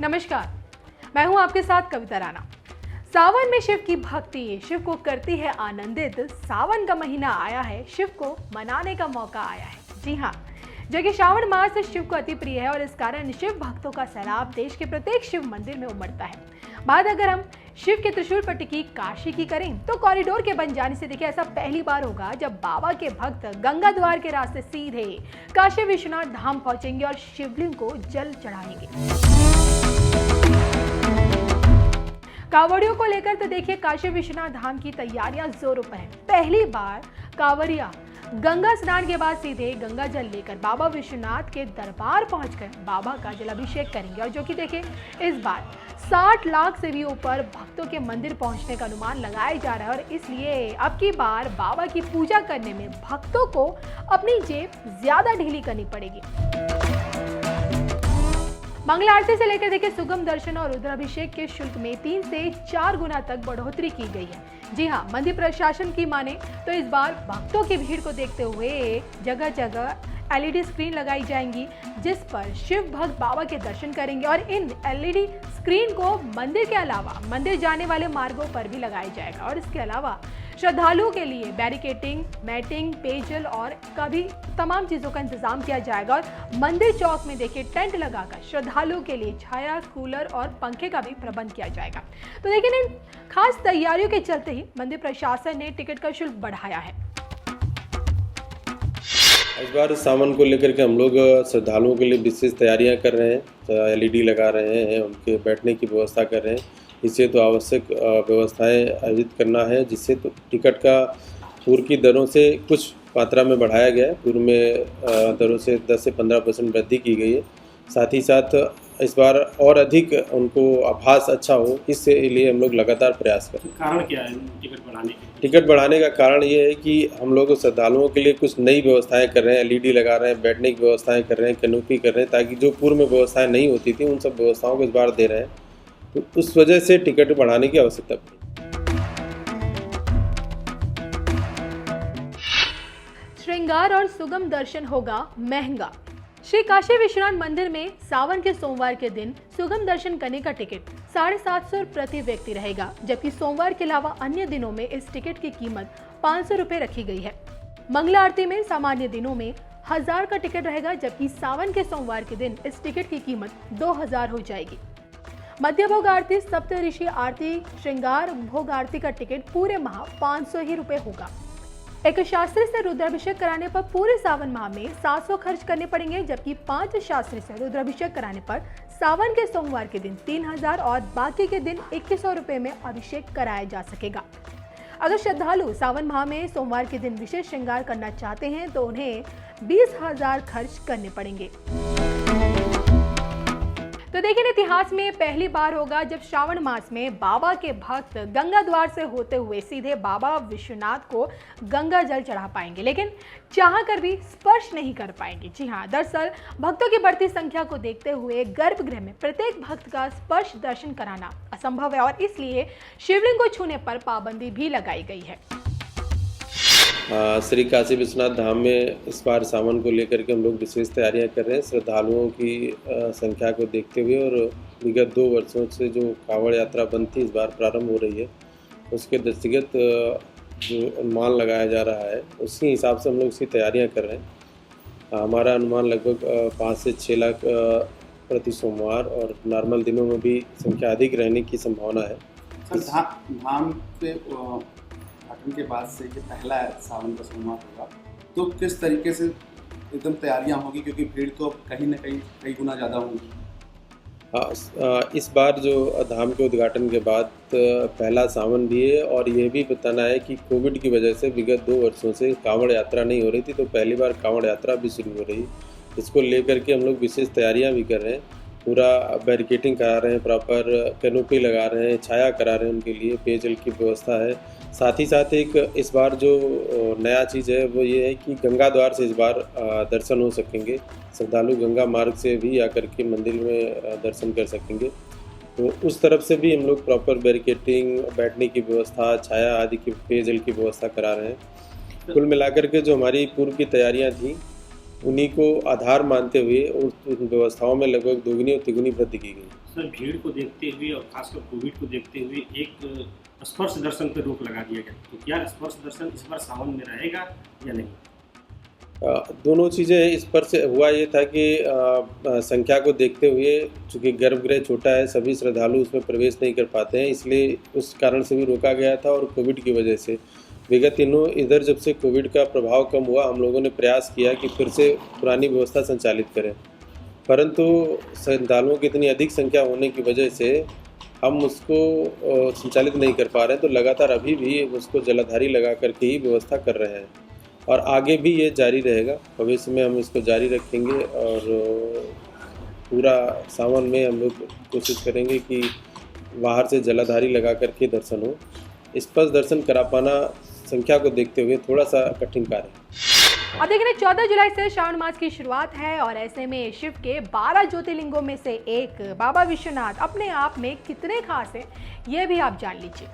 नमस्कार, मैं हूं आपके साथ कविता राणा। सावन में शिव की भक्ति शिव को करती है आनंदित। सावन का महीना आया है, शिव को मनाने का मौका आया है। जी हाँ, जो कि श्रावण मास शिव को अति प्रिय है और इस कारण शिव भक्तों का सैलाब देश के प्रत्येक शिव मंदिर में उमड़ता है। बात अगर हम शिव के त्रिशूल पर टिकी काशी की करें तो कॉरिडोर के बन जाने से देखिए ऐसा पहली बार होगा जब बाबा के भक्त गंगा द्वार के रास्ते सीधे काशी विश्वनाथ धाम पहुंचेंगे और शिवलिंग को जल चढ़ाएंगे। कांवड़ियों को लेकर तो देखिए काशी विश्वनाथ धाम की तैयारियां जोरों पर हैं। पहली बार कांवड़िया गंगा स्नान के बाद सीधे गंगा जल लेकर बाबा विश्वनाथ के दरबार पहुंचकर बाबा का जलाभिषेक करेंगे और जो कि देखिए इस बार 60 लाख से भी ऊपर भक्तों के मंदिर पहुंचने का अनुमान लगाया जा रहा है और इसलिए अब की बार बाबा की पूजा करने में भक्तों को अपनी जेब ज्यादा ढीली करनी पड़ेगी। मंगला आरती से लेकर देखिए सुगम दर्शन और रुद्राभिषेक के शुल्क में 3 से 4 गुना तक बढ़ोतरी की गई है। जी हाँ, मंदिर प्रशासन की माने तो इस बार भक्तों की भीड़ को देखते हुए जगह जगह LED स्क्रीन लगाई जाएंगी जिस पर शिव भक्त बाबा के दर्शन करेंगे और इन LED स्क्रीन को मंदिर के अलावा मंदिर जाने वाले मार्गों पर भी लगाया जाएगा और इसके अलावा श्रद्धालुओं के लिए बैरिकेटिंग, मैटिंग, पेयजल और कभी तमाम चीज़ों का इंतजाम किया जाएगा और मंदिर चौक में देखिए टेंट लगाकर श्रद्धालुओं के लिए छाया, कूलर और पंखे का भी प्रबंध किया जाएगा। तो लेकिन इन खास तैयारियों के चलते ही मंदिर प्रशासन ने टिकट का शुल्क बढ़ाया है। इस बार सावन को लेकर के हम लोग श्रद्धालुओं के लिए विशेष तैयारियां कर रहे हैं। LED लगा रहे हैं, उनके बैठने की व्यवस्था कर रहे हैं। इससे तो आवश्यक व्यवस्थाएं आयोजित करना है, जिससे तो टिकट का पूर्व की दरों से कुछ मात्रा में बढ़ाया गया है। पूर्व में दरों से 10 से 15% वृद्धि की गई है। साथ ही साथ इस बार और अधिक उनको आभास अच्छा हो, इससे लिए हम लोग लगातार प्रयास कर रहे हैं। कारण क्या है टिकट बढ़ाने के? टिकट बढ़ाने का कारण ये है कि हम लोग श्रद्धालुओं के लिए कुछ नई व्यवस्थाएं कर रहे हैं। LED लगा रहे हैं, बैठने की व्यवस्थाएं कर रहे हैं, कैनोपी कर रहे हैं, ताकि जो पूर्व में व्यवस्थाएं नहीं होती थी उन सब व्यवस्थाओं को इस बार दे रहे हैं। तो उस वजह से टिकट बढ़ाने की आवश्यकता पड़ी। श्रृंगार और सुगम दर्शन होगा महंगा। श्री काशी विश्वनाथ मंदिर में सावन के सोमवार के दिन सुगम दर्शन करने का टिकट 750 प्रति व्यक्ति रहेगा, जबकि सोमवार के अलावा अन्य दिनों में इस टिकट की कीमत 500 रुपए रखी गई है। मंगला आरती में सामान्य दिनों में 1000 का टिकट रहेगा, जबकि सावन के सोमवार के दिन इस टिकट की कीमत 2000 हो जाएगी। मध्य भोग आरती, सप्तऋषि आरती, श्रृंगार भोग आरती का टिकट पूरे माह 500 ही रुपए होगा। एक शास्त्री से रुद्राभिषेक कराने पर पूरे सावन माह में 700 खर्च करने पड़ेंगे, जबकि 5 शास्त्री से रुद्राभिषेक कराने पर सावन के सोमवार के दिन 3000 और बाकी के दिन 2100 रुपए में अभिषेक कराया जा सकेगा। अगर श्रद्धालु सावन माह में सोमवार के दिन विशेष श्रृंगार करना चाहते हैं तो उन्हें 20,000 खर्च करने पड़ेंगे। तो देखिए, इतिहास में पहली बार होगा जब श्रावण मास में बाबा के भक्त गंगा द्वार से होते हुए सीधे बाबा विश्वनाथ को गंगा जल चढ़ा पाएंगे, लेकिन चाह कर भी स्पर्श नहीं कर पाएंगे। जी हाँ, दरअसल भक्तों की बढ़ती संख्या को देखते हुए गर्भगृह में प्रत्येक भक्त का स्पर्श दर्शन कराना असंभव है और इसलिए शिवलिंग को छूने पर पाबंदी भी लगाई गई है। श्री काशी विश्वनाथ धाम में इस बार सावन को लेकर के हम लोग विशेष तैयारियां कर रहे हैं। श्रद्धालुओं की संख्या को देखते हुए और विगत 2 वर्षों से जो कांवड़ यात्रा बंद थी इस बार प्रारंभ हो रही है, उसके दृष्टिगत जो अनुमान लगाया जा रहा है उसी हिसाब से हम लोग इसकी तैयारियां कर रहे हैं। हमारा अनुमान लगभग 5 से 6 लाख प्रति सोमवार और नॉर्मल दिनों में भी संख्या अधिक रहने की संभावना है। धाम पे के बाद से ये पहला सावन का सोमवार होगा, तो किस तरीके से एकदम तैयारियां होगी, क्योंकि भीड़ तो कहीं ना कहीं कई गुना ज़्यादा होगी। इस बार जो धाम के उद्घाटन के बाद पहला सावन भी है और ये भी बताना है कि कोविड की वजह से विगत 2 वर्षों से कांवड़ यात्रा नहीं हो रही थी, तो पहली बार कांवड़ यात्रा भी शुरू हो रही है। इसको लेकर के हम लोग विशेष तैयारियां भी कर रहे हैं। पूरा बैरिकेटिंग करा रहे हैं, प्रॉपर कैनोपी लगा रहे हैं, छाया करा रहे हैं, उनके लिए पेयजल की व्यवस्था है। साथ ही साथ एक इस बार जो नया चीज़ है वो ये है कि गंगा द्वार से इस बार दर्शन हो सकेंगे। श्रद्धालु गंगा मार्ग से भी आकर के मंदिर में दर्शन कर सकेंगे। तो उस तरफ से भी हम लोग प्रॉपर बैरिकेटिंग, बैठने की व्यवस्था, छाया आदि की, पेयजल की व्यवस्था करा रहे हैं। कुल मिलाकर के जो हमारी पूर्व की तैयारियां थी उन्हीं को आधार मानते हुए उन व्यवस्थाओं में लगभग दोगुनी और तिगुनी वृद्धि की गई। सर भीड़ को देखते हुए और खासकर कोविड को देखते हुए एक स्पर्श दर्शन पर रोक लगा दिया गया, तो क्या स्पर्श दर्शन इस बार सावन में रहेगा या नहीं? दोनों चीज़ें इस पर से हुआ ये था कि संख्या को देखते हुए चूँकि गर्भगृह छोटा है, सभी श्रद्धालु उसमें प्रवेश नहीं कर पाते हैं, इसलिए उस कारण से भी रोका गया था। और कोविड की वजह से विगत दिनों इधर जब से कोविड का प्रभाव कम हुआ, हम लोगों ने प्रयास किया कि फिर से पुरानी व्यवस्था संचालित करें, परंतु श्रद्धालुओं की इतनी अधिक संख्या होने की वजह से हम उसको संचालित नहीं कर पा रहे हैं। तो लगातार अभी भी उसको जलाधारी लगा करके ही व्यवस्था कर रहे हैं और आगे भी ये जारी रहेगा। भविष्य में हम इसको जारी रखेंगे और पूरा सावन में हम लोग कोशिश करेंगे कि बाहर से जलाधारी लगा करके दर्शन हो। स्पर्श दर्शन करा पाना संख्या को देखते हुए थोड़ा सा कठिन कार्य है। अब देखिए 14 जुलाई से श्रावण मास की शुरुआत है और ऐसे में शिव के 12 ज्योतिर्लिंगों में से एक बाबा विश्वनाथ अपने आप में कितने खास हैं, ये भी आप जान लीजिए।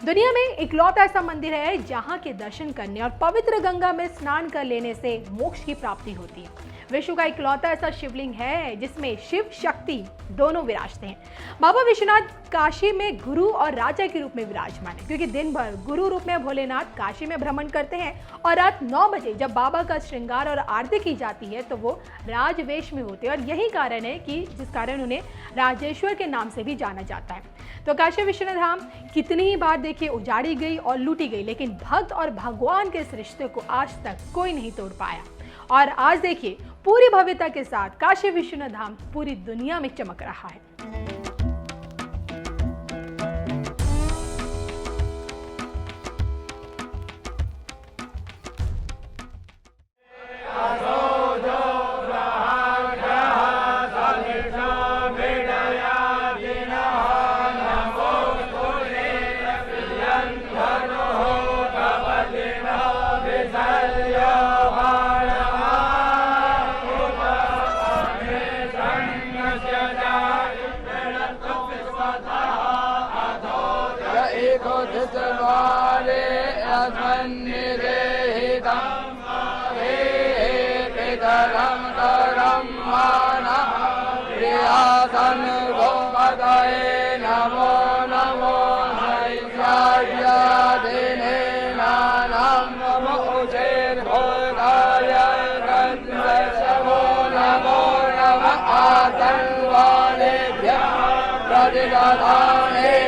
दुनिया में इकलौता ऐसा मंदिर है जहां के दर्शन करने और पवित्र गंगा में स्नान कर लेने से मोक्ष की प्राप्ति होती है। विश्व का इकलौता ऐसा शिवलिंग है जिसमें शिव शक्ति दोनों विराजते हैं। बाबा विश्वनाथ काशी में गुरु और राजा के रूप में विराजमान है, क्योंकि दिन भर गुरु रूप में भोलेनाथ काशी में भ्रमण करते हैं और रात 9 बजे जब बाबा का श्रृंगार और आरती की जाती है तो वो राजवेश में होते हैं और यही कारण है कि जिस कारण उन्हें राजेश्वर के नाम से भी जाना जाता है। तो काशी विश्वनाथ धाम कितनी ही बार देखिए उजाड़ी गई और लूटी गई, लेकिन भक्त और भगवान के इस रिश्ते को आज तक कोई नहीं तोड़ पाया। और आज देखिए पूरी भव्यता के साथ काशी विश्वनाथ धाम पूरी दुनिया में चमक रहा है। Radhe